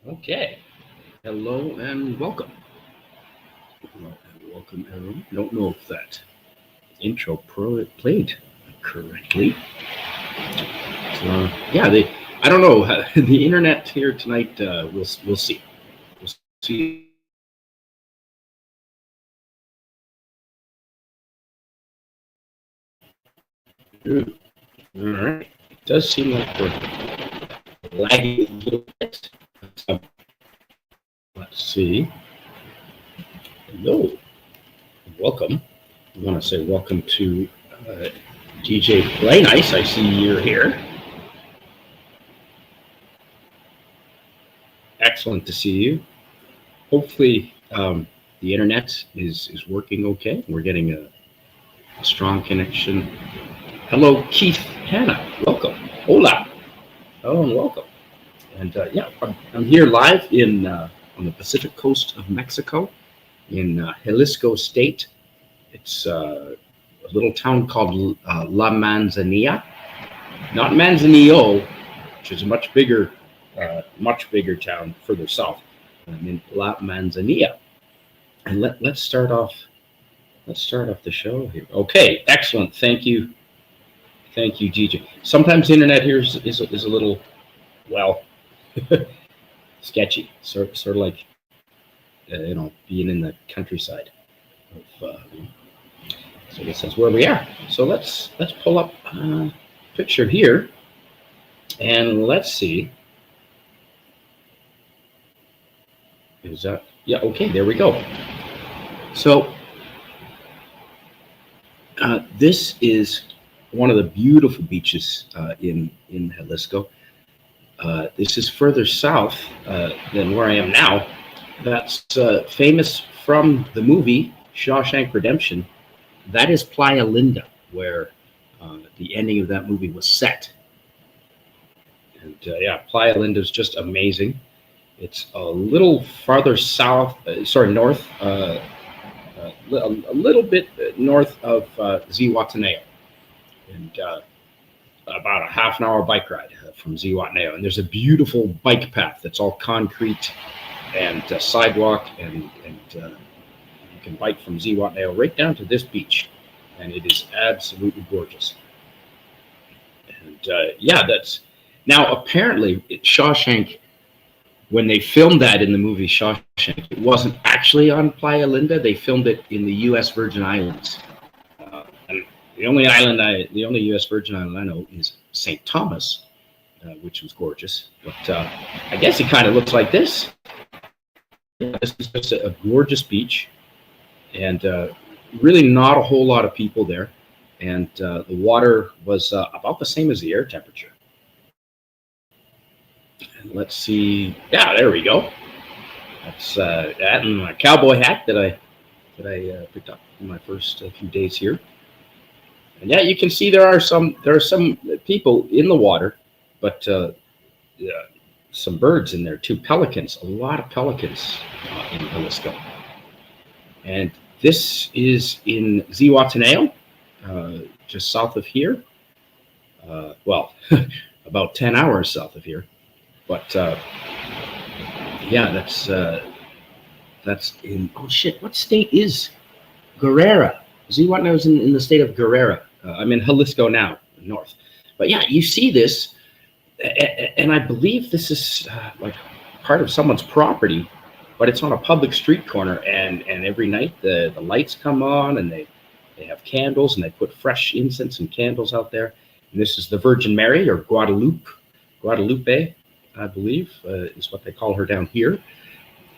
Okay. Hello and welcome. Welcome, everyone. I don't know if that intro played correctly. Yeah, I don't know. The internet here tonight. We'll see. We'll see if it Good. All right. It does seem like we're lagging a little bit. So, let's see. Hello. Welcome. I want to say welcome to uh, DJ Play Nice. I see you're here. Excellent to see you. Hopefully, the internet is working okay. We're getting a strong connection. Hello, Keith Hanna. Welcome. Hola. Hello and welcome. And yeah, I'm here live in on the Pacific coast of Mexico in Jalisco State. It's a little town called La Manzanilla, not Manzanillo, which is a much bigger town further south. I'm in La Manzanilla, and let's start off. Let's start off the show here. Okay, excellent. Thank you, DJ. Sometimes the internet here is a little, well, sketchy. Sort of like being in the countryside. So I guess that's where we are. So let's pull up a picture here, and let's see. Is that yeah? Okay, there we go. So this is one of the beautiful beaches in Jalisco. This is further south than where I am now. That's famous from the movie Shawshank Redemption. That is Playa Linda, where the ending of that movie was set. And yeah, Playa Linda is just amazing. It's a little farther north, a little bit north of Zihuatanejo, and about a half an hour bike ride from Zihuatanejo. And there's a beautiful bike path that's all concrete and sidewalk, and you can bike from Zihuatanejo right down to this beach, and it is absolutely gorgeous. And yeah, that's now apparently Shawshank. When they filmed that in the movie Shawshank, it wasn't actually on Playa Linda. They filmed it in the U.S. Virgin Islands. And the only U.S. Virgin Island I know is St. Thomas, which was gorgeous. But I guess it kind of looks like this. Yeah, this is just a gorgeous beach, and really not a whole lot of people there. And the water was about the same as the air temperature. And let's see. Yeah, there we go. That's that and my cowboy hat that I picked up in my first few days here. And yeah, you can see there are some people in the water, but yeah, some birds in there too. Pelicans, a lot of pelicans in Jalisco. And this is in Zihuatanejo, just south of here. Well, about 10 hours south of here. But yeah, that's in, oh shit, what state is Guerrero? Zihuatanejo is in the state of Guerrero. I'm in Jalisco now, north. But yeah, you see this, and I believe this is like part of someone's property, but it's on a public street corner, and every night the lights come on, and they have candles, and they put fresh incense and candles out there. And this is the Virgin Mary, or Guadalupe, I believe, is what they call her down here.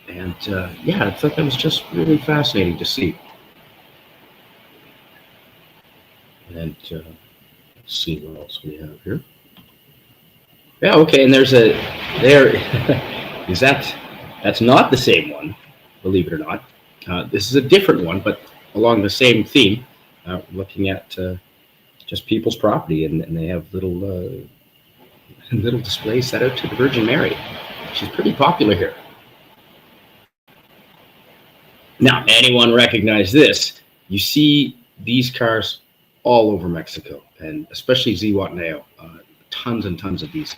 And yeah, I thought that was just really fascinating to see. And let's see what else we have here. Yeah, okay, and there is that's not the same one, believe it or not. This is a different one, but along the same theme, looking at just people's property, and they have little displays set out to the Virgin Mary. She's pretty popular here. Now, anyone recognize this? You see these cars all over Mexico, and especially Zihuatanejo. Tons and tons of these.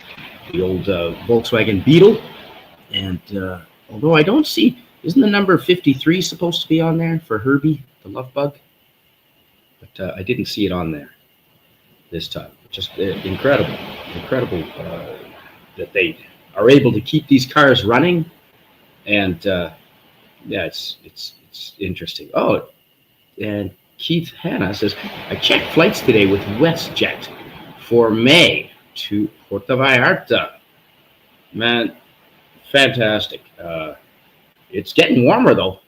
The old Volkswagen Beetle, And although I don't see, isn't the number 53 supposed to be on there for Herbie, the love bug? But I didn't see it on there this time. Just incredible that they are able to keep these cars running. And yeah, it's interesting. Oh, and Keith Hanna says, I checked flights today with WestJet for May to Puerto Vallarta. Man, fantastic. It's getting warmer though.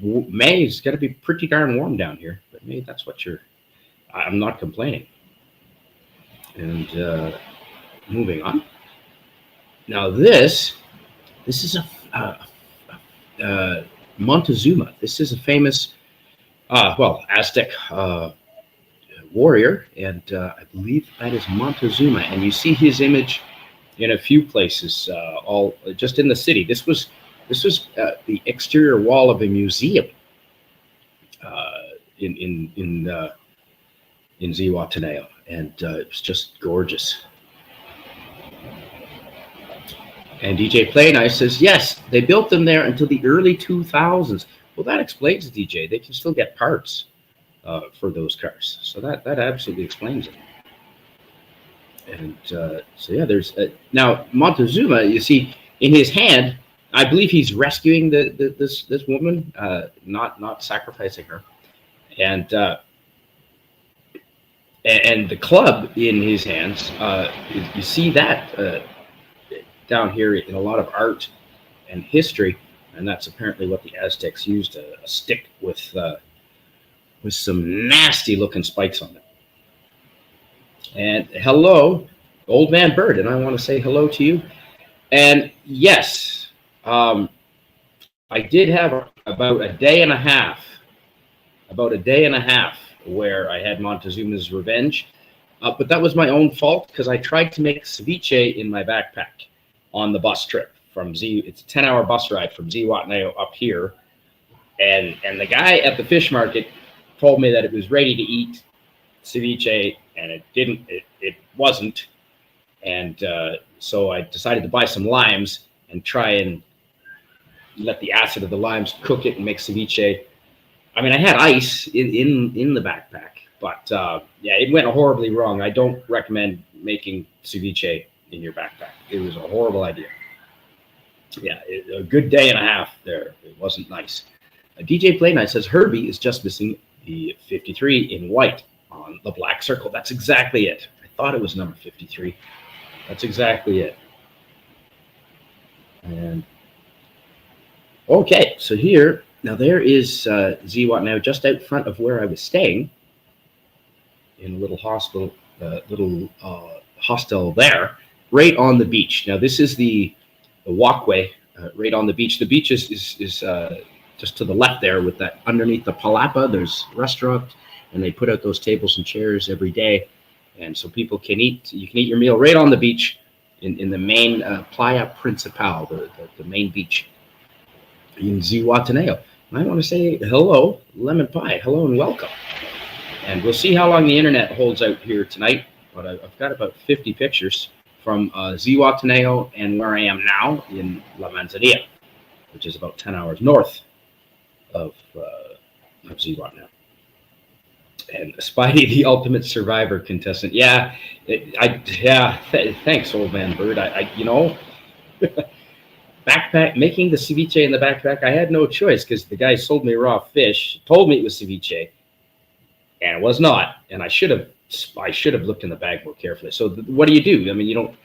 May is going to be pretty darn warm down here, but maybe that's what I'm not complaining. And moving on. Now this is a Montezuma. This is a famous, Aztec warrior, and I believe that is Montezuma. And you see his image in a few places, all just in the city. This was the exterior wall of a museum in Zihuatanejo, and it was just gorgeous. And DJ Play Nice says, yes, they built them there until the early 2000s. Well, that explains it, DJ. They can still get parts for those cars. So that absolutely explains it. And so, yeah, there's... now, Montezuma, you see, in his hand, I believe he's rescuing this woman, not sacrificing her. And the club in his hands, you see that down here in a lot of art and history, and that's apparently what the Aztecs used, a stick with some nasty looking spikes on it. And hello, Old Man Bird, and I want to say hello to you. And yes, I did have about a day and a half where I had Montezuma's revenge, but that was my own fault because I tried to make ceviche in my backpack on the bus trip from it's a 10-hour bus ride from Zihuatanejo up here, and the guy at the fish market told me that it was ready to eat ceviche, and it wasn't, and so I decided to buy some limes and try and let the acid of the limes cook it and make ceviche. I mean, I had ice in the backpack, but yeah, it went horribly wrong. I don't recommend making ceviche in your backpack. It was a horrible idea. Yeah, a good day and a half there. It wasn't nice. DJ Play Night says Herbie is just missing the 53 in white on the black circle. That's exactly it. I thought it was number 53. That's exactly it. And okay, so here now there is Zihuatanejo just out front of where I was staying in a little hostel there, right on the beach. Now this is the walkway right on the beach. The beach is just to the left there, with that underneath the palapa. There's a restaurant, and they put out those tables and chairs every day, and so people can eat. You can eat your meal right on the beach in the main Playa Principal, the main beach in Zihuatanejo. And I want to say hello, Lemon Pie. Hello and welcome. And we'll see how long the internet holds out here tonight, but I've got about 50 pictures from Zihuatanejo and where I am now in La Manzanilla, which is about 10 hours north of Zihuatanejo. And Spidey, the ultimate survivor contestant. Yeah, thanks, Old Man Bird. You know, backpack, making the ceviche in the backpack, I had no choice because the guy sold me raw fish, told me it was ceviche, and it was not. And I should have looked in the bag more carefully. So what do? I mean,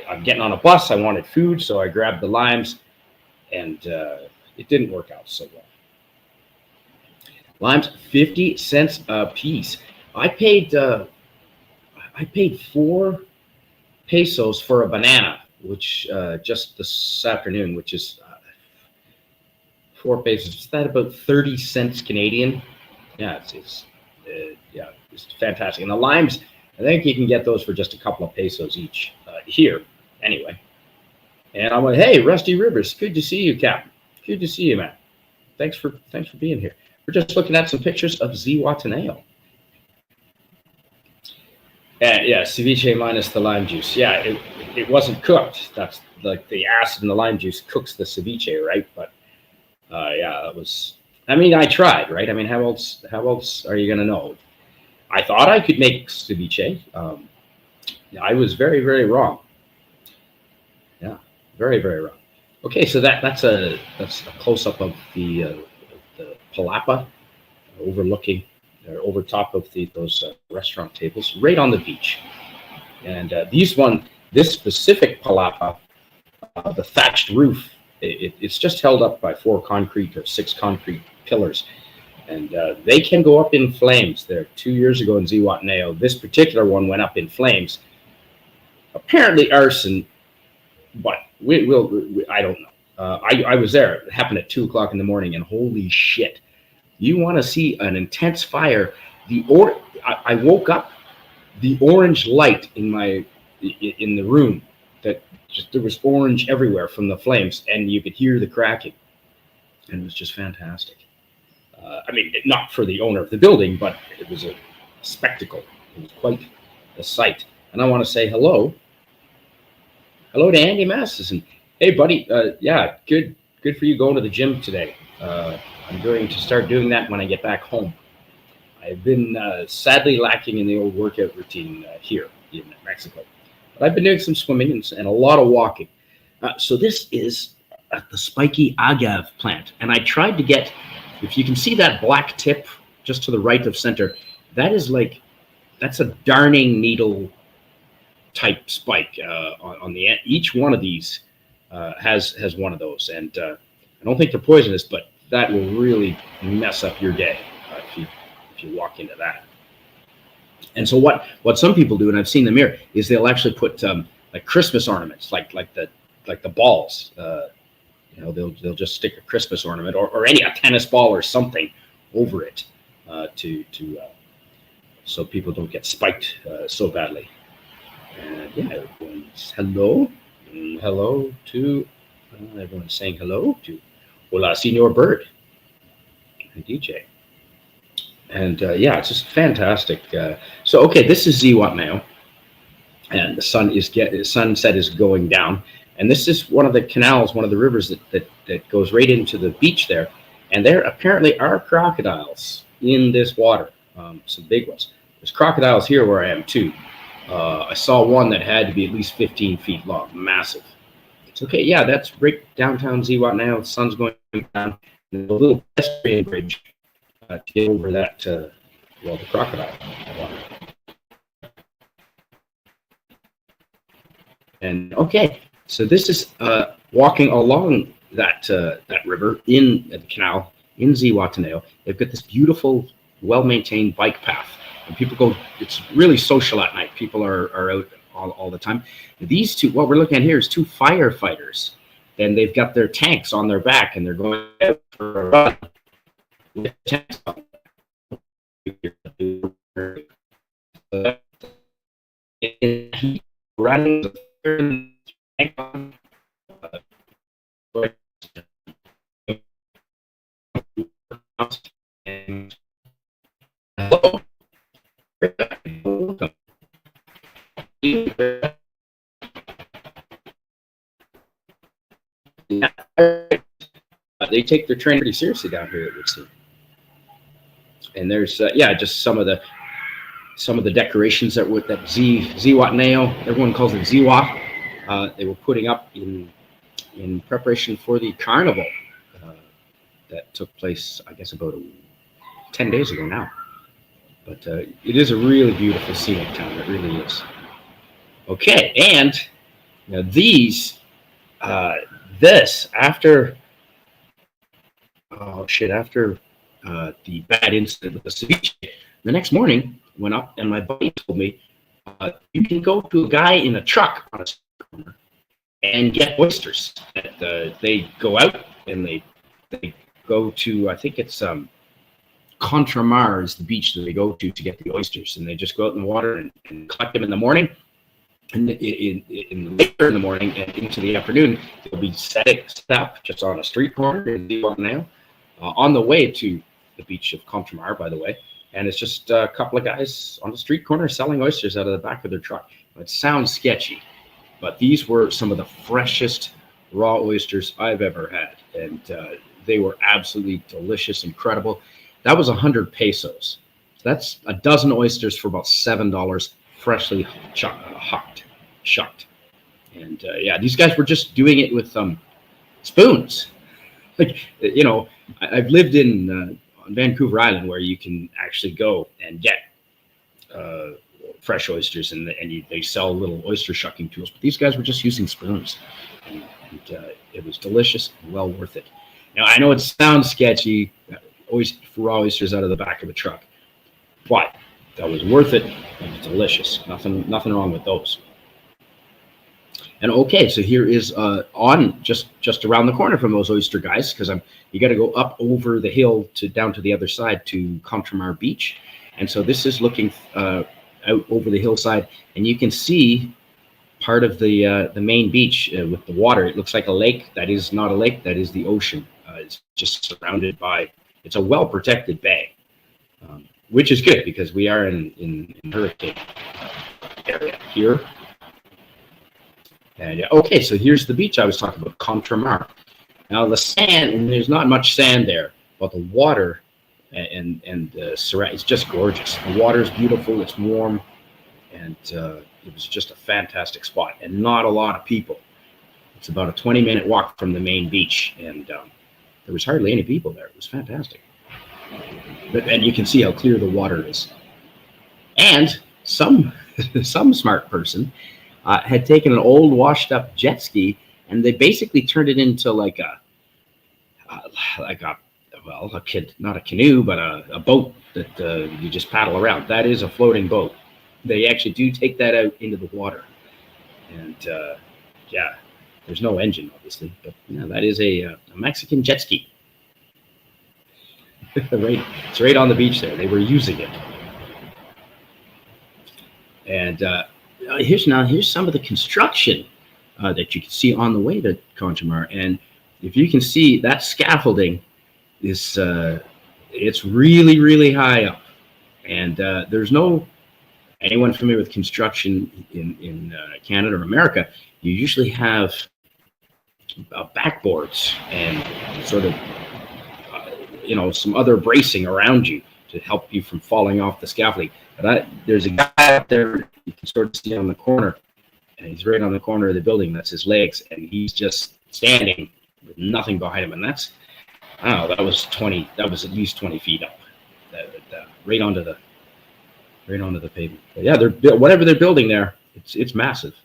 I'm getting on a bus. I wanted food, so I grabbed the limes, and it didn't work out so well. Limes, 50 cents a piece. I paid 4 pesos for a banana, which just this afternoon, which is 4 pesos. Is that about 30 cents Canadian? Yeah, it's fantastic. And the limes, I think you can get those for just a couple of pesos each here, anyway. And I went, hey, Rusty Rivers, good to see you, Captain. Good to see you, man. Thanks for being here. We're just looking at some pictures of Zihuatanejo. And yeah, ceviche minus the lime juice. Yeah, it wasn't cooked. That's like the acid in the lime juice cooks the ceviche, right? But yeah, it was. I mean, I tried, right? I mean, how else are you gonna know? I thought I could make ceviche. I was very, very wrong. Yeah, very, very wrong. Okay, so that's a close up of the palapa overlooking or over top of those restaurant tables, right on the beach. And this specific palapa, the thatched roof, it's just held up by four concrete or six concrete pillars, and they can go up in flames. There, 2 years ago in Zihuatanejo, this particular one went up in flames. Apparently arson, but I don't know. I was there. It happened at 2 o'clock in the morning, and holy shit! You want to see an intense fire? I woke up, the orange light in the room, that just there was orange everywhere from the flames, and you could hear the cracking, and it was just fantastic. I mean, not for the owner of the building, but it was a spectacle. It was quite a sight. And I want to say hello to Andy Masterson. Hey, buddy. Yeah, good for you going to the gym today. I'm going to start doing that when I get back home. I've been sadly lacking in the old workout routine here in Mexico. But I've been doing some swimming and a lot of walking. So this is at the spiky agave plant. And I tried to get, if you can see that black tip just to the right of center, that's a darning needle type spike on the end. Each one of these has one of those. And I don't think they're poisonous, but that will really mess up your day if you walk into that. And so what some people do, and I've seen them here, is they'll actually put like Christmas ornaments, like the balls. They'll just stick a Christmas ornament or a tennis ball or something over it to so people don't get spiked so badly. And yeah, everyone's hello to everyone's saying hello to Hola, Senor Bird, and DJ. And yeah, it's just fantastic. So okay, this is Zihuatanejo, and the sunset is going down. And this is one of the canals, one of the rivers that goes right into the beach there. And there apparently are crocodiles in this water, some big ones. There's crocodiles here where I am too. I saw one that had to be at least 15 feet long, massive. It's okay, yeah, that's right downtown Zihuatanejo. The sun's going down. There's a little pedestrian bridge to get over that, the crocodile water. And okay, so this is walking along that river in the canal in Zihuatanejo. They've got this beautiful, well-maintained bike path, and people go. It's really social at night. People are out all the time. These two, what we're looking at here, is two firefighters, and they've got their tanks on their back, and they're going out for a run with tanks on. Running. Hello. They take their training pretty seriously down here, it would seem. And there's just some of the decorations that Zihuatanejo, everyone calls it Ziwa, they were putting up in preparation for the carnival that took place, I guess, about 10 days ago now. But it is a really beautiful scenic town. It really is. Okay, and after the bad incident with the ceviche, the next morning went up, and my buddy told me you can go to a guy in a truck on a corner and get oysters. They go out and they go to, I think it's Contramar is the beach that they go to get the oysters, and they just go out in the water and collect them in the morning. And later in the morning and into the afternoon, they'll be set up just on a street corner in Zihuatanejo, on the way to the beach of Contramar, by the way. and it's just a couple of guys on the street corner selling oysters out of the back of their truck. It sounds sketchy, but these were some of the freshest raw oysters I've ever had, and they were absolutely delicious, incredible. That was 100 pesos. So that's a dozen oysters for about $7, freshly shucked. And yeah, these guys were just doing it with spoons. Like, I've lived in on Vancouver Island, where you can actually go and get fresh oysters, and they sell little oyster shucking tools. But these guys were just using spoons, and it was delicious and well worth it. Now, I know it sounds sketchy, raw oysters out of the back of a truck, but that was worth it. It was delicious. Nothing wrong with those. And okay, so here is on just around the corner from those oyster guys, because you got to go up over the hill down to the other side to Contremer Beach, and so this is looking out over the hillside, and you can see part of the main beach with the water. It looks like a lake. That is not a lake. That is the ocean. It's just surrounded by. It's a well protected bay, which is good because we are in hurricane area here. And okay, so here's the beach I was talking about, Contremer. Now the sand, and there's not much sand there, but the water and it's just gorgeous. The water is beautiful. It's warm, and it was just a fantastic spot, and not a lot of people. It's about a 20-minute walk from the main beach, and there was hardly any people there. It was fantastic. And you can see how clear the water is. And some smart person had taken an old washed-up jet ski, and they basically turned it into not a canoe, but a boat that you just paddle around. That is a floating boat. They actually do take that out into the water, and yeah, there's no engine, obviously, but yeah, that is a Mexican jet ski. It's right on the beach there. They were using it, and here's some of the construction that you can see on the way to Contremer, and if you can see, that scaffolding is it's really, really high up, and there's no anyone familiar with construction in Canada or America. You usually have backboards and sort of some other bracing around you to help you from falling off the scaffolding. But there's a guy up there you can sort of see on the corner, and he's right on the corner of the building. That's his legs, and he's just standing with nothing behind him. And that's, I don't know, that was at least 20 feet up, right onto the pavement. But yeah, whatever they're building there, it's massive,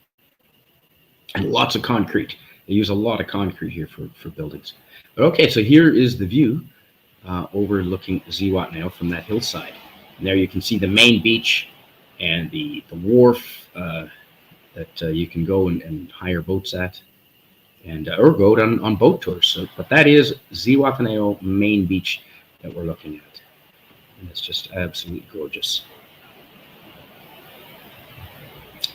and lots of concrete. They use a lot of concrete here for buildings. But okay, so here is the view overlooking Zihuatanejo from that hillside. And there you can see the main beach and the wharf that you can go and hire boats at, and or go on boat tours. So, but that is Zihuatanejo main beach that we're looking at, and it's just absolutely gorgeous.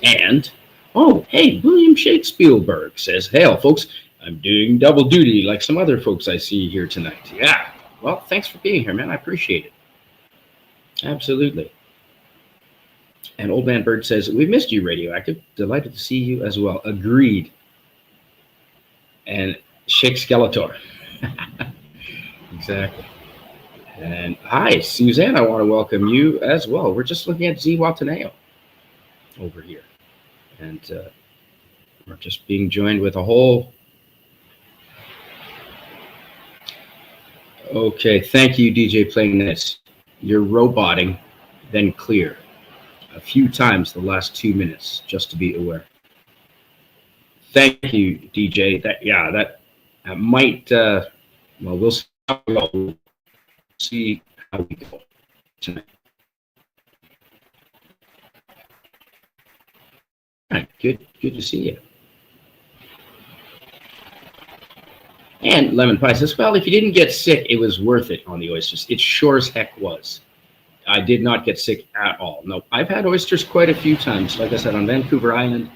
And oh, hey, William Shakespeare says, "Hail, folks! I'm doing double duty like some other folks I see here tonight." Yeah, well, thanks for being here, man. I appreciate it. Absolutely. And Old Man Bird says, "We've missed you, Radioactive. Delighted to see you as well." Agreed. And Shake Skeletor. Exactly. And hi, Suzanne. I want to welcome you as well. We're just looking at Zihuatanejo over here, and we're just being joined with a whole. Okay, thank you, DJ Playing This. You're roboting, then clear. A few times the last 2 minutes, just to be aware. Thank you, DJ. That might. Well, we'll see how we go tonight. All right, good to see you. And Lemon Pie says, "Well, if you didn't get sick, it was worth it on the oysters. It sure as heck was. I did not get sick at all. No, I've had oysters quite a few times. Like I said, on Vancouver Island,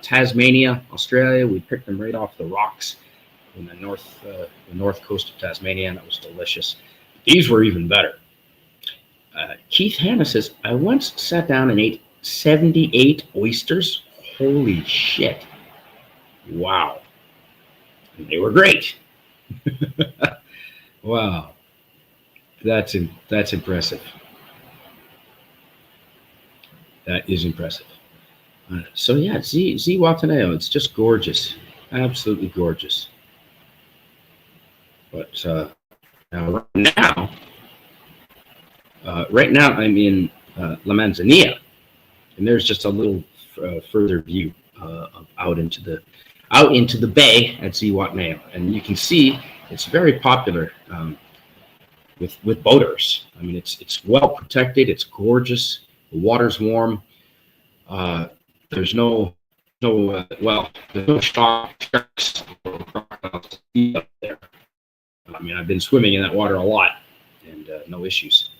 Tasmania, Australia, we picked them right off the rocks in the north coast of Tasmania, and it was delicious. These were even better. Keith Hanna says, I once sat down and ate 78 oysters. Holy shit. Wow. They were great. Wow. That's impressive. That is impressive. So yeah, Z Wataneo, it's just gorgeous. Absolutely gorgeous. But now, right now I'm in La Manzanilla, and there's just a little further view out into the bay at Zihuatanejo, and you can see it's very popular with boaters. I mean, it's well protected. It's gorgeous. The water's warm. There's there's no sharks or crocodiles up there. I mean, I've been swimming in that water a lot, and no issues.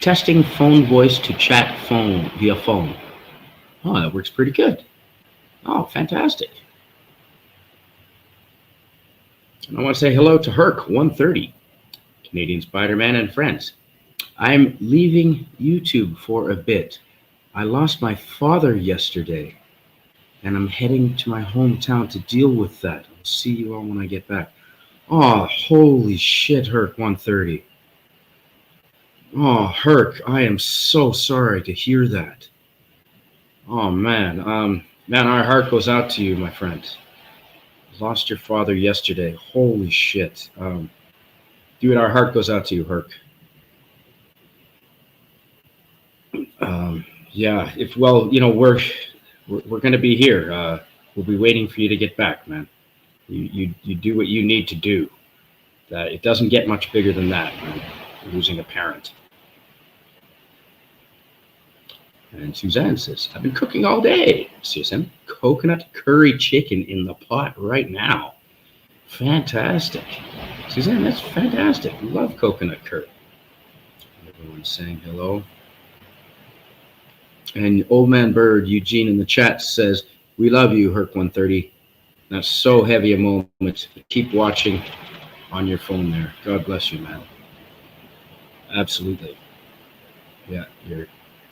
Testing phone voice to chat phone via phone. Oh, that works pretty good. Oh, fantastic. And I want to say hello to Herc 130, Canadian Spider-Man and friends. I'm leaving YouTube for a bit. I lost my father yesterday, and I'm heading to my hometown to deal with that. I'll see you all when I get back. Oh, holy shit, Herc 130. Oh, Herc, I am so sorry to hear that. Oh, man. Man, our heart goes out to you, my friend. Lost your father yesterday. Holy shit. Dude, our heart goes out to you, Herc. Yeah, we're going to be here. We'll be waiting for you to get back, man. You do what you need to do. It doesn't get much bigger than that, man. Losing a parent. And Suzanne says, I've been cooking all day. Suzanne, coconut curry chicken in the pot right now. Fantastic. Suzanne, that's fantastic. Love coconut curry. Everyone's saying hello. And Old Man Bird, Eugene in the chat says, we love you, Herc 130. That's so heavy a moment. Keep watching on your phone there. God bless you, man. Absolutely.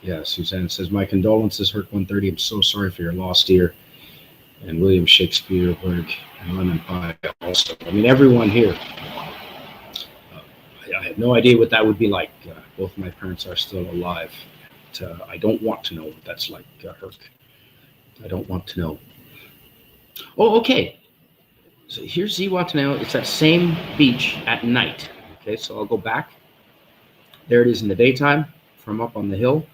Yeah, Suzanne says, my condolences, Herc 130. I'm so sorry for your loss, dear. And William Shakespeare, and Lemon Pie also. I mean, everyone here. I have no idea what that would be like. Both my parents are still alive. But, I don't want to know what that's like, Herc. I don't want to know. Oh, okay. So here's Zihuatanejo. It's that same beach at night. Okay, so I'll go back. There it is in the daytime from up on the hill.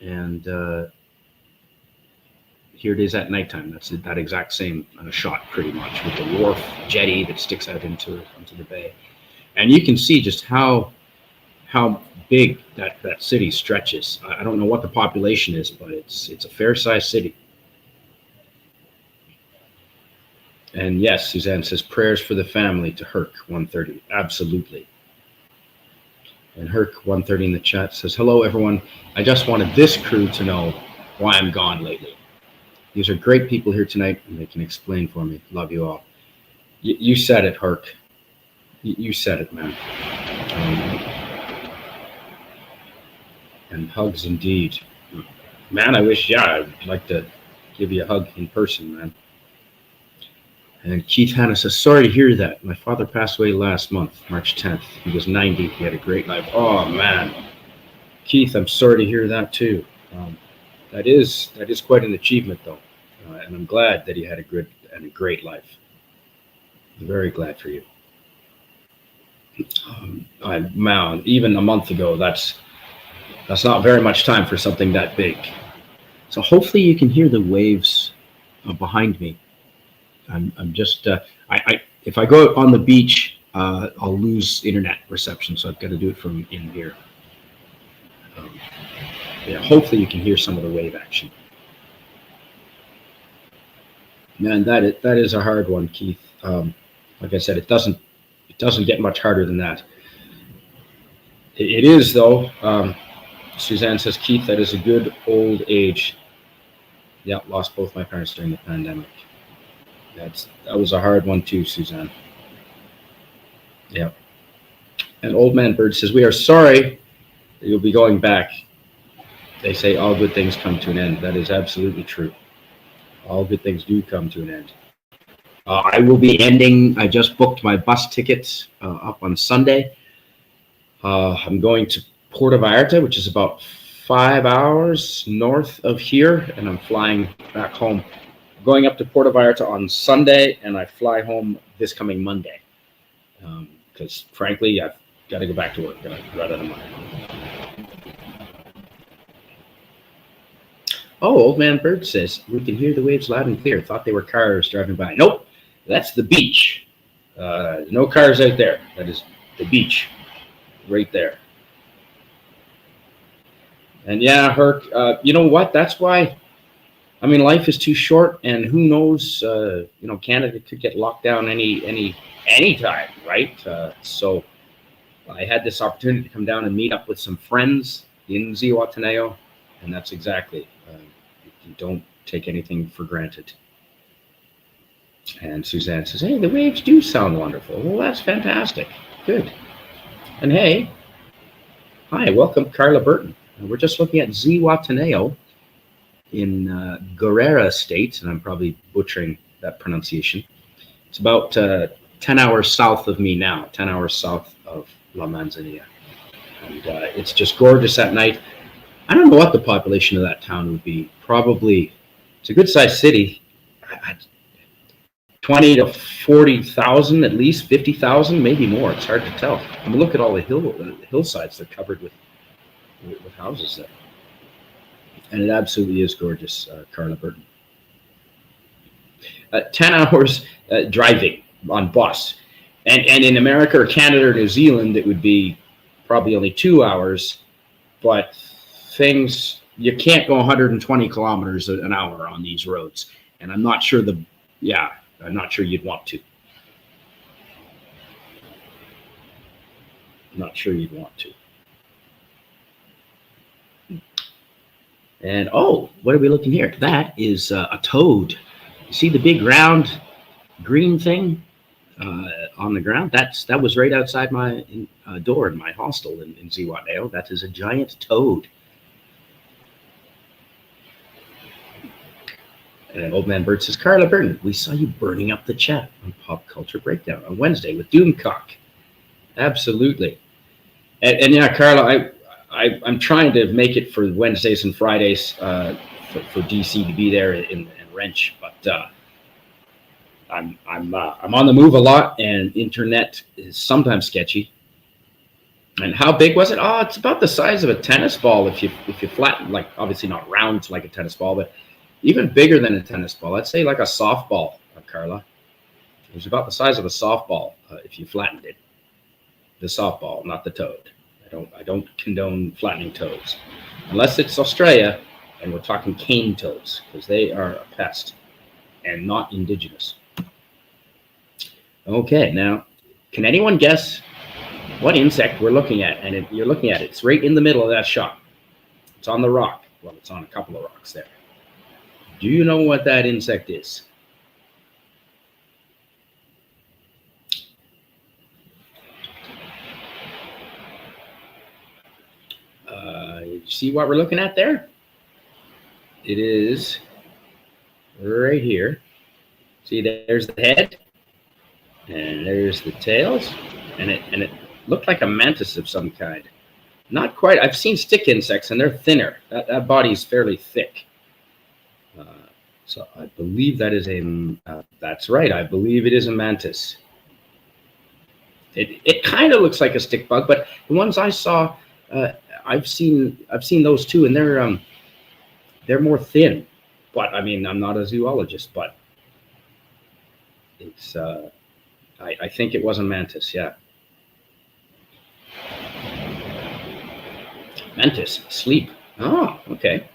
And here it is at nighttime. That's that exact same shot, pretty much, with the wharf jetty that sticks out into the bay. And you can see just how big that city stretches. I don't know what the population is, but it's a fair-sized city. And yes, Suzanne says, prayers for the family to Herc 130. Absolutely. And Herc 130 in the chat says, hello, everyone. I just wanted this crew to know why I'm gone lately. These are great people here tonight, and they can explain for me. Love you all. You said it, Herc. You said it, man. And hugs indeed. Man, I'd like to give you a hug in person, man. And Keith Hanna says, sorry to hear that. My father passed away last month, March 10th. He was 90. He had a great life. Oh, man. Keith, I'm sorry to hear that, too. That is quite an achievement, though. And I'm glad that he had a great life. I'm very glad for you. Man, even a month ago, that's not very much time for something that big. So hopefully you can hear the waves behind me. I'm just if I go out on the beach, I'll lose internet reception, so I've got to do it from in here. Hopefully you can hear some of the wave action. Man, that is a hard one, Keith. Like I said, it doesn't get much harder than that. It is, though. Suzanne says, Keith, that is a good old age. Yeah, lost both my parents during the pandemic. That was a hard one too, Suzanne. Yeah. And Old Man Bird says, "We are sorry that you'll be going back. They say all good things come to an end." That is absolutely true. All good things do come to an end. I will be ending. I just booked my bus tickets up on Sunday. I'm going to Puerto Vallarta, which is about 5 hours north of here, and I'm flying back home. Going up to Puerto Vallarta on Sunday, and I fly home this coming Monday. Because frankly, I've got to go back to work. Got to run out of money. Oh, Old Man Bird says, "We can hear the waves loud and clear. Thought they were cars driving by." Nope, that's the beach. No cars out there. That is the beach right there. And yeah, Herc, you know what? That's why, I mean, life is too short, and who knows, Canada could get locked down any time, right? So I had this opportunity to come down and meet up with some friends in Zihuatanejo, and that's exactly, you don't take anything for granted. And Suzanne says, "Hey, the waves do sound wonderful." Well, that's fantastic. Good. And hey, hi, welcome, Carla Burton. We're just looking at Zihuatanejo in Guerrera State, and I'm probably butchering that pronunciation. It's about 10 hours south of me now, 10 hours south of La Manzanilla. And it's just gorgeous at night. I don't know what the population of that town would be. Probably, it's a good-sized city. 20 to 40,000 at least, 50,000, maybe more. It's hard to tell. I mean, look at all the hillsides. They're covered with houses there. And it absolutely is gorgeous, Carla Burton. 10 hours driving on bus. And in America or Canada or New Zealand, it would be probably only 2 hours. But you can't go 120 kilometers an hour on these roads. And I'm not sure I'm not sure you'd want to. Not sure you'd want to. And what are we looking here? That is a toad. You see the big round green thing on the ground? That was right outside my door in my hostel in Zihuatanejo. That is a giant toad. And Old Man Bird says, "Carla Burton, we saw you burning up the chat on Pop Culture Breakdown on Wednesday with Doomcock." Absolutely. And yeah, Carla, I'm trying to make it for Wednesdays and Fridays for DC to be there in Wrench, but I'm on the move a lot, and internet is sometimes sketchy. And how big was it? Oh, it's about the size of a tennis ball if you flatten, like obviously not round like a tennis ball, but even bigger than a tennis ball. I'd say like a softball, Carla. It was about the size of a softball if you flattened it. The softball, not the toad. I don't condone flattening toads, unless it's Australia and we're talking cane toads, because they are a pest and not indigenous. Okay, now, can anyone guess what insect we're looking at? And you're looking at it. It's right in the middle of that shot. It's on the rock. Well, it's on a couple of rocks there. Do you know what that insect is? You see what we're looking at there? It is right here. See, there's the head, and there's the tails, and it looked like a mantis of some kind. Not quite. I've seen stick insects, and they're thinner. That body is fairly thick. So I believe that is that's right. I believe it is a mantis. It kind of looks like a stick bug, but the ones I saw, I've seen those too, and they're more thin. But I mean, I'm not a zoologist, but it's I think it was a mantis. Yeah, mantis sleep. Oh, okay.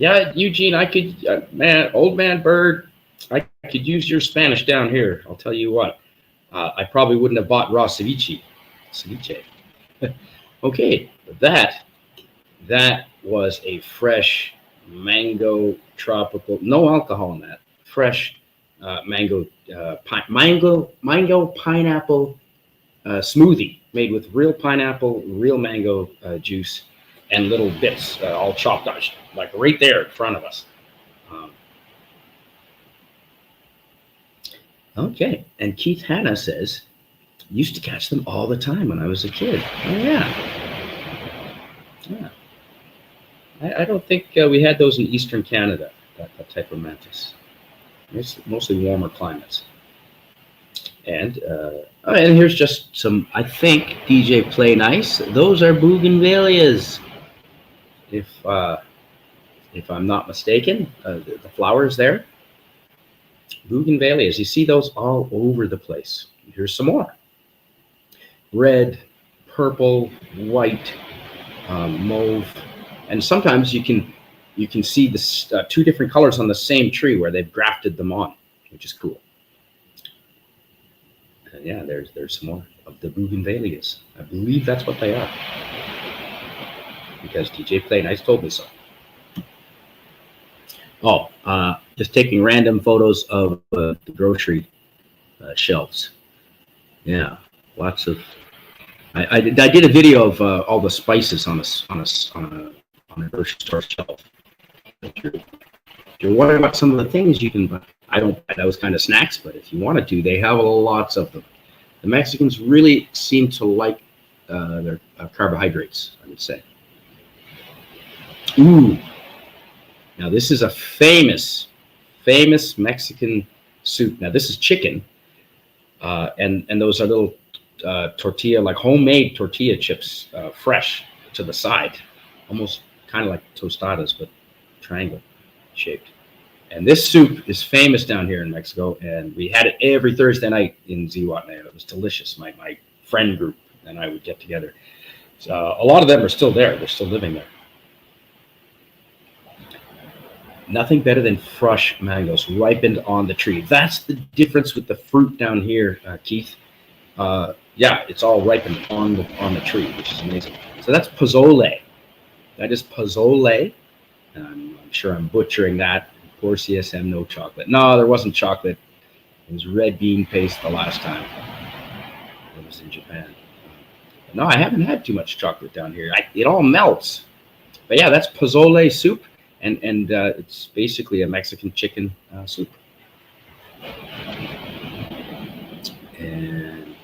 Yeah, Eugene, I could, Old Man Bird, I could use your Spanish down here. I'll tell you what. I probably wouldn't have bought raw ceviche. Okay, that was a fresh mango tropical, no alcohol in that, fresh mango pineapple smoothie made with real pineapple, real mango juice, and little bits all chopped up, like right there in front of us. Um, okay, and Keith Hanna says, used to catch them all the time when I was a kid. Oh yeah. I don't think we had those in Eastern Canada. That type of mantis. It's mostly warmer climates. And here's just some. I think DJ Play Nice. Those are bougainvilleas. If I'm not mistaken, the flowers there, bougainvilleas. You see those all over the place. Here's some more. Red, purple, white, mauve, and sometimes you can see this two different colors on the same tree where they've grafted them on, which is cool. And yeah, there's some more of the bougainvilleas. I believe that's what they are, because DJ Play Nice told me so. Oh, just taking random photos of the grocery shelves. Yeah, lots of. I did a video of all the spices on a grocery store shelf. If you're wondering about some of the things you can buy, I don't buy those kind of snacks, but if you wanted to, they have lots of them. The Mexicans really seem to like their carbohydrates, I would say. Ooh. Now this is a famous Mexican soup. Now this is chicken, and those are little tortilla, like homemade tortilla chips, fresh to the side, almost kind of like tostadas, but triangle shaped. And this soup is famous down here in Mexico, and we had it every Thursday night in Zihuatanejo. It was delicious. My friend group and I would get together. So, a lot of them are still there. They're still living there. Nothing better than fresh mangoes ripened on the tree. That's the difference with the fruit down here, Keith. Yeah, it's all ripened on the tree, which is amazing. So that's pozole. That is pozole. I'm sure I'm butchering that. Of course, CSM, no chocolate. No, there wasn't chocolate. It was red bean paste the last time I was in Japan. No, I haven't had too much chocolate down here. It all melts. But yeah, that's pozole soup, and it's basically a Mexican chicken soup. And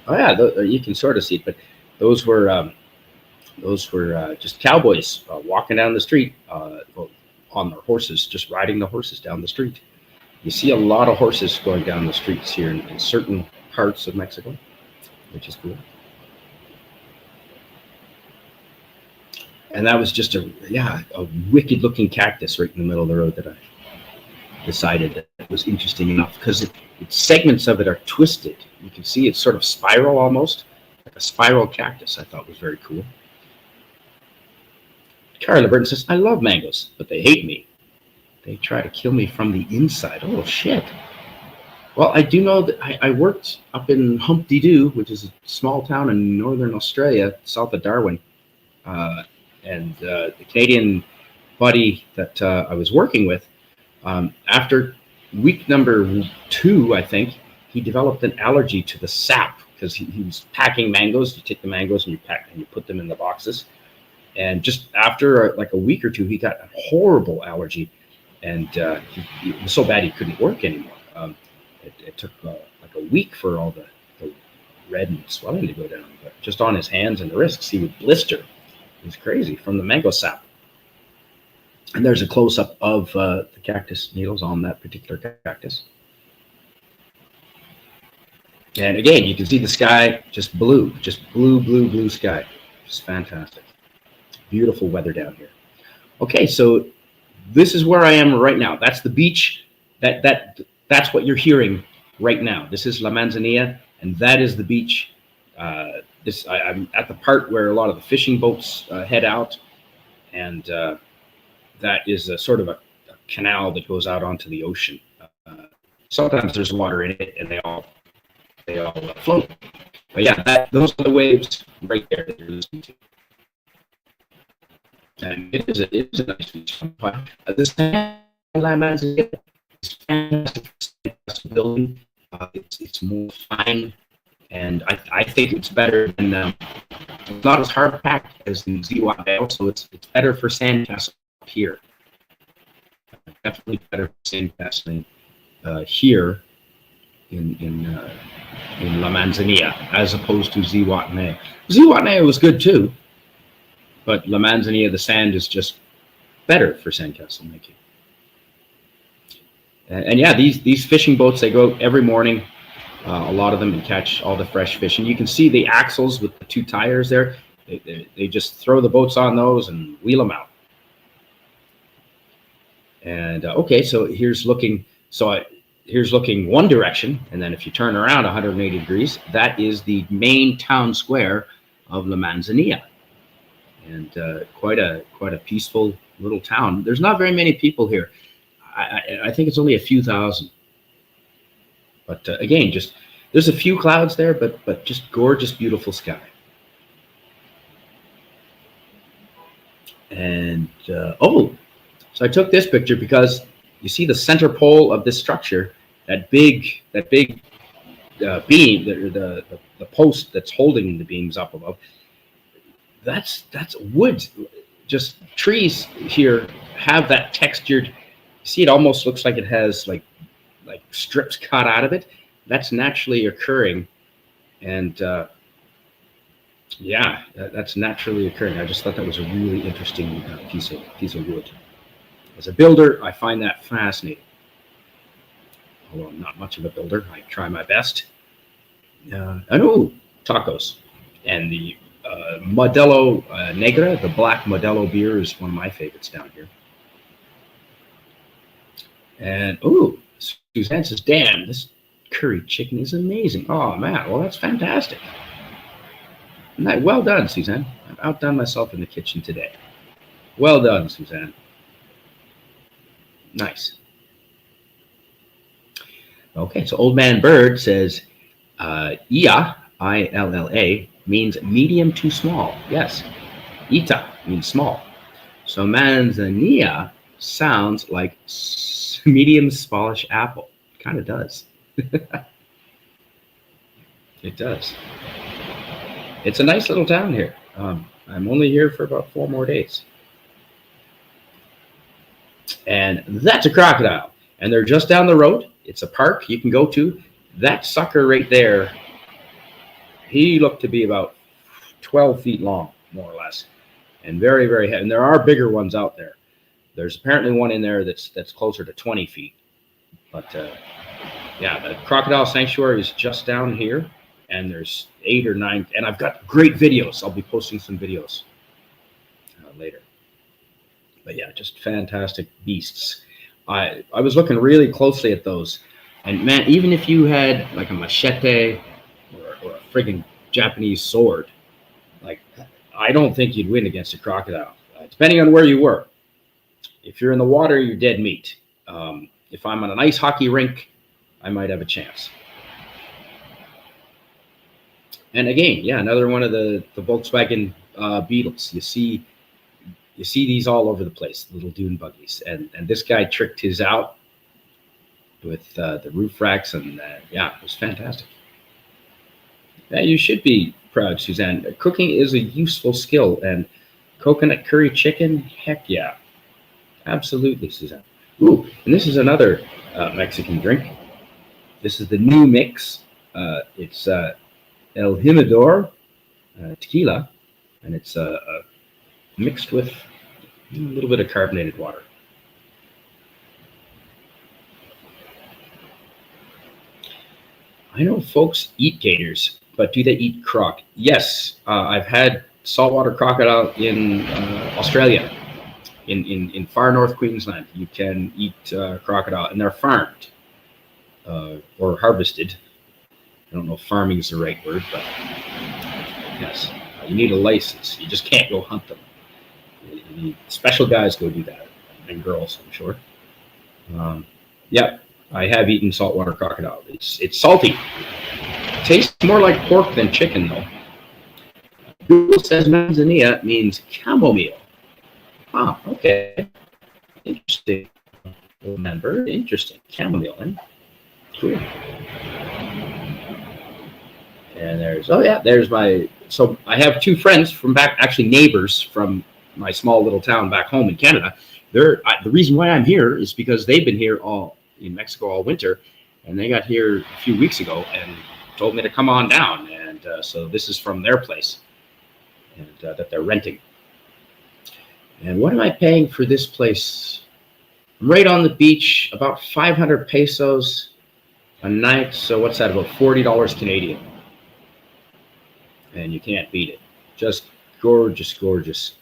oh yeah, you can sort of see it, but those were just cowboys walking down the street on their horses, just riding the horses down the street. You see a lot of horses going down the streets here in certain parts of Mexico, which is cool. And that was just a wicked looking cactus right in the middle of the road that I decided that it was interesting enough, because segments of it are twisted. You can see it's sort of spiral, almost like a spiral cactus. I thought was very cool. Carla Burton says, I love mangoes, but they hate me. They try to kill me from the inside. Oh, shit. Well, I do know that I worked up in Humpty Doo, which is a small town in northern Australia, south of Darwin. And the Canadian buddy that I was working with, after week number 2, I think, he developed an allergy to the sap, because he was packing mangoes. You take the mangoes and you put them in the boxes. And just after like a week or 2, he got a horrible allergy, and it was so bad he couldn't work anymore. It took like a week for all the red and swelling to go down. But just on his hands and wrists, he would blister. It was crazy from the mango sap. And there's a close-up of the cactus needles on that particular cactus. And again, you can see the sky, just blue sky. Just fantastic. Beautiful weather down here. Okay, so this is where I am right now. That's the beach. That's what you're hearing right now. This is La Manzanilla, and that is the beach. I'm at the part where a lot of the fishing boats head out, and that is a sort of a canal that goes out onto the ocean. Sometimes there's water in it, and they all float. But yeah, those are the waves right there that you're listening to. And it is a nice beach. This La Manzanilla, It's fantastic building. It's more fine, and I think it's better than it's not as hard packed as the Ziwate, so it's better for sandcastle here. Definitely better for sandcastling here in La Manzanilla as opposed to Ziwate. Ziwate was good too, but La Manzanilla, the sand is just better for sandcastle making. And yeah, these fishing boats, they go out every morning, a lot of them, and catch all the fresh fish. And you can see the axles with the two tires there. They just throw the boats on those and wheel them out. And okay, so here's looking one direction, and then if you turn around 180 degrees, that is the main town square of La Manzanilla, and quite a peaceful little town. There's not very many people here. I think it's only a few thousand. But again, just there's a few clouds there, but just gorgeous, beautiful sky. And so I took this picture because you see the center pole of this structure, that big beam, the post that's holding the beams up above. That's wood. Just trees here have that textured. See, it almost looks like it has like strips cut out of it. That's naturally occurring, and yeah, that's naturally occurring. I just thought that was a really interesting piece of wood. As a builder, I find that fascinating. Although I'm not much of a builder, I try my best. I know tacos, and the Modelo Negra, the black Modelo beer, is one of my favorites down here. And Suzanne says, "Damn, this curry chicken is amazing." Oh man, well that's fantastic. Well done, Suzanne. I've outdone myself in the kitchen today. Well done, Suzanne. Nice. Okay, so Old Man Bird says, "Ia, I-L-L-A, means medium to small." Yes, Ita means small. So Manzanilla sounds like medium smallish apple. Kind of does. It does. It's a nice little town here. I'm only here for about 4 more days. And that's a crocodile. And they're just down the road. It's a park you can go to. That sucker right there, he looked to be about 12 feet long, more or less. And very, very heavy. And there are bigger ones out there. There's apparently one in there that's closer to 20 feet. But yeah, the crocodile sanctuary is just down here. And there's 8 or 9. And I've got great videos. I'll be posting some videos later. But yeah, just fantastic beasts. I was looking really closely at those. And man, even if you had like a machete or a friggin' Japanese sword, like I don't think you'd win against a crocodile, depending on where you were. If you're in the water, you're dead meat. If I'm on an ice hockey rink, I might have a chance. And again, yeah, another one of the Volkswagen Beetles. You see these all over the place, little dune buggies. And this guy tricked his out with the roof racks, and yeah, it was fantastic. Yeah, you should be proud, Suzanne. Cooking is a useful skill, and coconut curry chicken, heck yeah. Absolutely, Suzanne. Ooh, and this is another Mexican drink. This is the new mix. It's El Jimador tequila, and it's mixed with a little bit of carbonated water. I know folks eat gators, but do they eat croc? Yes, I've had saltwater crocodile in Australia. In far north Queensland, you can eat crocodile, and they're farmed or harvested. I don't know if farming is the right word, but yes, you need a license. You just can't go hunt them. Special guys go do that, and girls, I'm sure. Yeah, I have eaten saltwater crocodile. It's salty. It tastes more like pork than chicken, though. Google says Manzanilla means chamomile. Ah, okay. Interesting. Remember, interesting. Chamomile, eh? Cool. And there's my. So I have two friends from back, actually neighbors from my small little town back home in Canada. The reason why I'm here is because they've been here all in Mexico all winter, and they got here a few weeks ago and told me to come on down. And so this is from their place, and that they're renting. And what am I paying for this place? I'm right on the beach, about 500 pesos a night. So what's that? About $40 Canadian. And you can't beat it. Just gorgeous, gorgeous.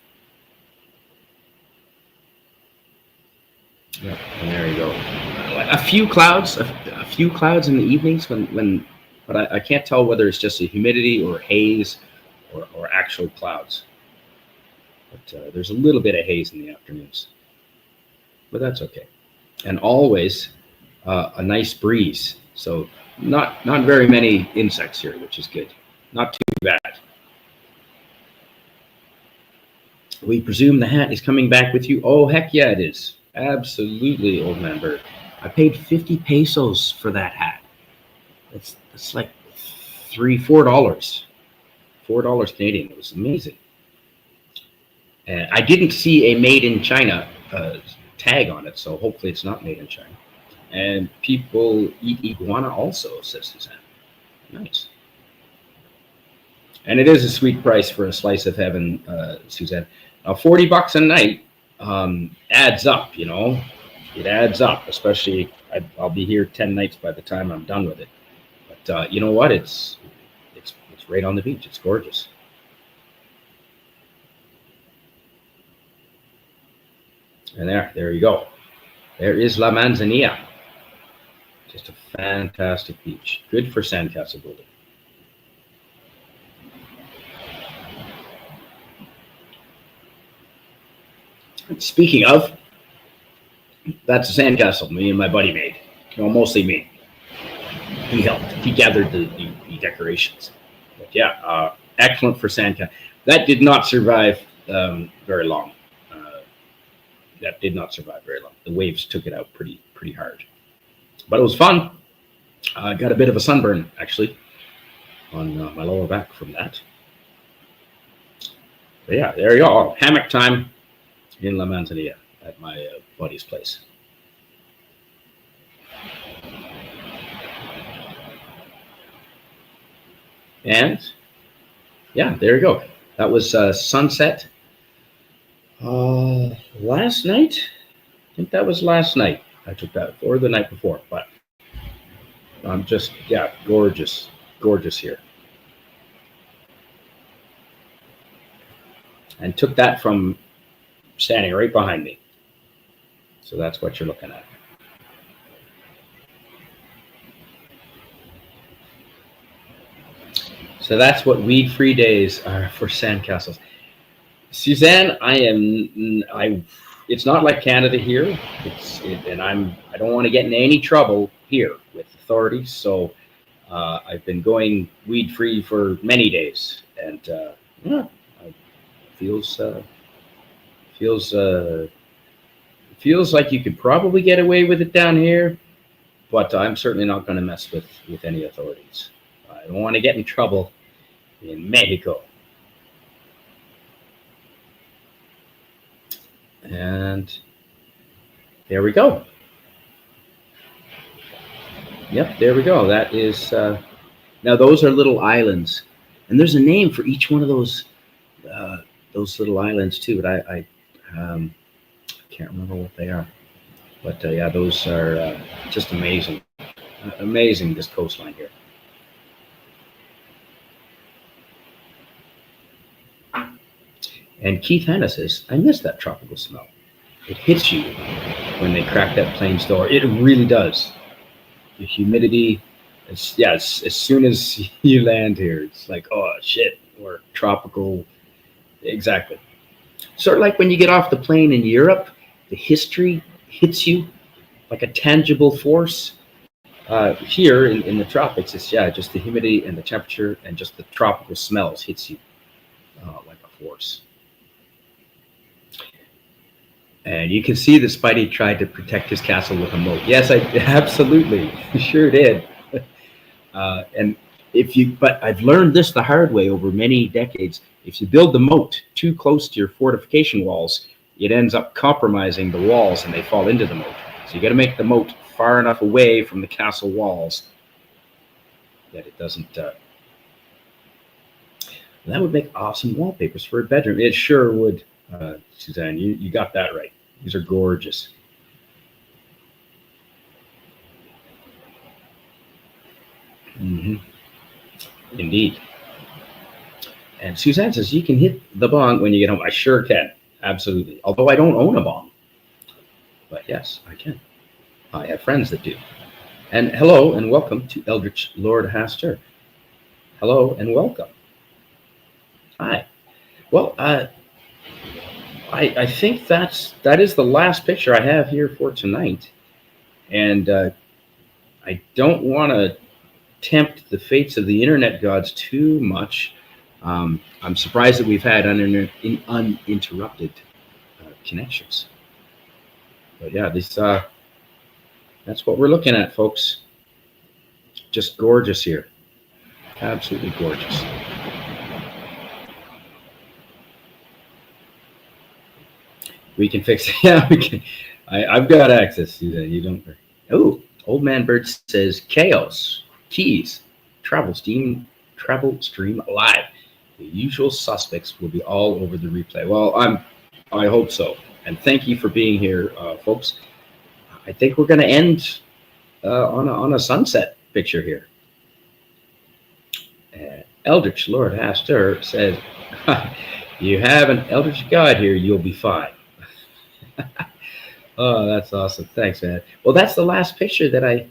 Yep, and there you go. A few clouds in the evenings but I can't tell whether it's just a humidity or haze or actual clouds. But there's a little bit of haze in the afternoons, but that's okay. And always a nice breeze. So not very many insects here, which is good. Not too bad. We presume the hat is coming back with you. Oh, heck yeah, it is. Absolutely, old member. I paid 50 pesos for that hat. It's like $4. $4 Canadian. It was amazing. And I didn't see a made in China tag on it, so hopefully it's not made in China. And people eat iguana also, says Suzanne. Nice. And it is a sweet price for a slice of heaven, Suzanne. $40 a night adds up, you know. It adds up, especially I'll be here 10 nights by the time I'm done with it. But you know what? It's right on the beach. It's gorgeous. And there you go. There is La Manzanilla. Just a fantastic beach. Good for sandcastle building. Speaking of, that's a sandcastle me and my buddy made. Mostly me. He helped. He gathered the decorations. But yeah, excellent for sandcastle. That did not survive very long. That did not survive very long. The waves took it out pretty hard. But it was fun. I got a bit of a sunburn, actually, on my lower back from that. But yeah, there you go. Hammock time in La Manzanilla at my buddy's place. And yeah, there you go. That was sunset last night. I think that was last night. I took that, or the night before. But I'm just, yeah, gorgeous here. And took that from standing right behind me. So that's what you're looking at. So that's what weed-free days are for sandcastles. Suzanne, it's not like Canada here. I don't want to get in any trouble here with authorities. So I've been going weed-free for many days, and it feels like you could probably get away with it down here, but I'm certainly not going to mess with any authorities. I don't want to get in trouble in Mexico. And there we go. Yep, there we go. That is now those are little islands, and there's a name for each one of those little islands too. But I can't remember what they are. But yeah, those are just amazing. Amazing, this coastline here. And Keith Hanna says, I miss that tropical smell. It hits you when they crack that plane's door. It really does. The humidity, as soon as you land here, it's like, oh, shit, or tropical. Exactly. Sort of like when you get off the plane in Europe, the history hits you like a tangible force. Here in the tropics, it's just the humidity and the temperature and just the tropical smells hits you like a force. And you can see that Spidey tried to protect his castle with a moat. Yes, I absolutely sure did. And but I've learned this the hard way over many decades. If you build the moat too close to your fortification walls, it ends up compromising the walls and they fall into the moat. So you got to make the moat far enough away from the castle walls that it doesn't. That would make awesome wallpapers for a bedroom. It sure would, Suzanne. You got that right. These are gorgeous. Mm-hmm. Indeed. And Suzanne says, you can hit the bong when you get home. I sure can. Absolutely. Although I don't own a bong. But yes, I can. I have friends that do. And hello and welcome to Eldritch Lord Haster. Hello and welcome. Hi. Well, I think that is the last picture I have here for tonight. And I don't want to tempt the fates of the internet gods too much. I'm surprised that we've had uninterrupted connections. But yeah, that's what we're looking at, folks. Just gorgeous here. Absolutely gorgeous. We can fix it. Yeah, we can. I've got access, Susan. You don't. Oh, Old Man Bird says chaos, keys, travel stream live. The usual suspects will be all over the replay. Well, I hope so. And thank you for being here, folks. I think we're going to end on a sunset picture here. Eldritch Lord Haster says, "You have an Eldritch God here. You'll be fine." Oh, that's awesome. Thanks, man. Well, that's the last picture that I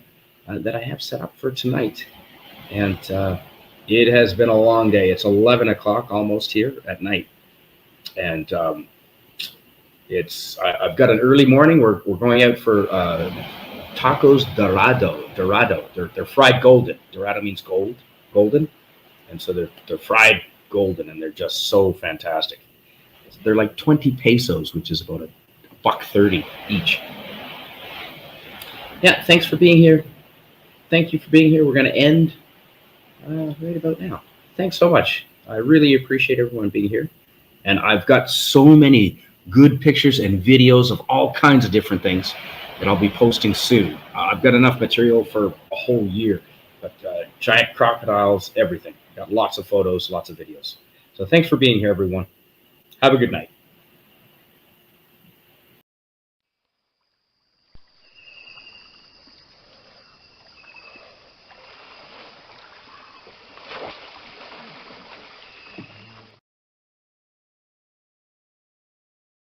have set up for tonight, and it has been a long day. It's 11 o'clock almost here at night, and I've got an early morning. We're going out for tacos dorado. They're fried golden. Dorado means golden, and so they're fried golden, and they're just so fantastic. They're like 20 pesos, which is about $1.30 each. Yeah, thanks for being here. Thank you for being here. We're going to end right about now. Thanks so much. I really appreciate everyone being here. And I've got so many good pictures and videos of all kinds of different things that I'll be posting soon. I've got enough material for a whole year, but giant crocodiles, everything. Got lots of photos, lots of videos. So thanks for being here, everyone. Have a good night.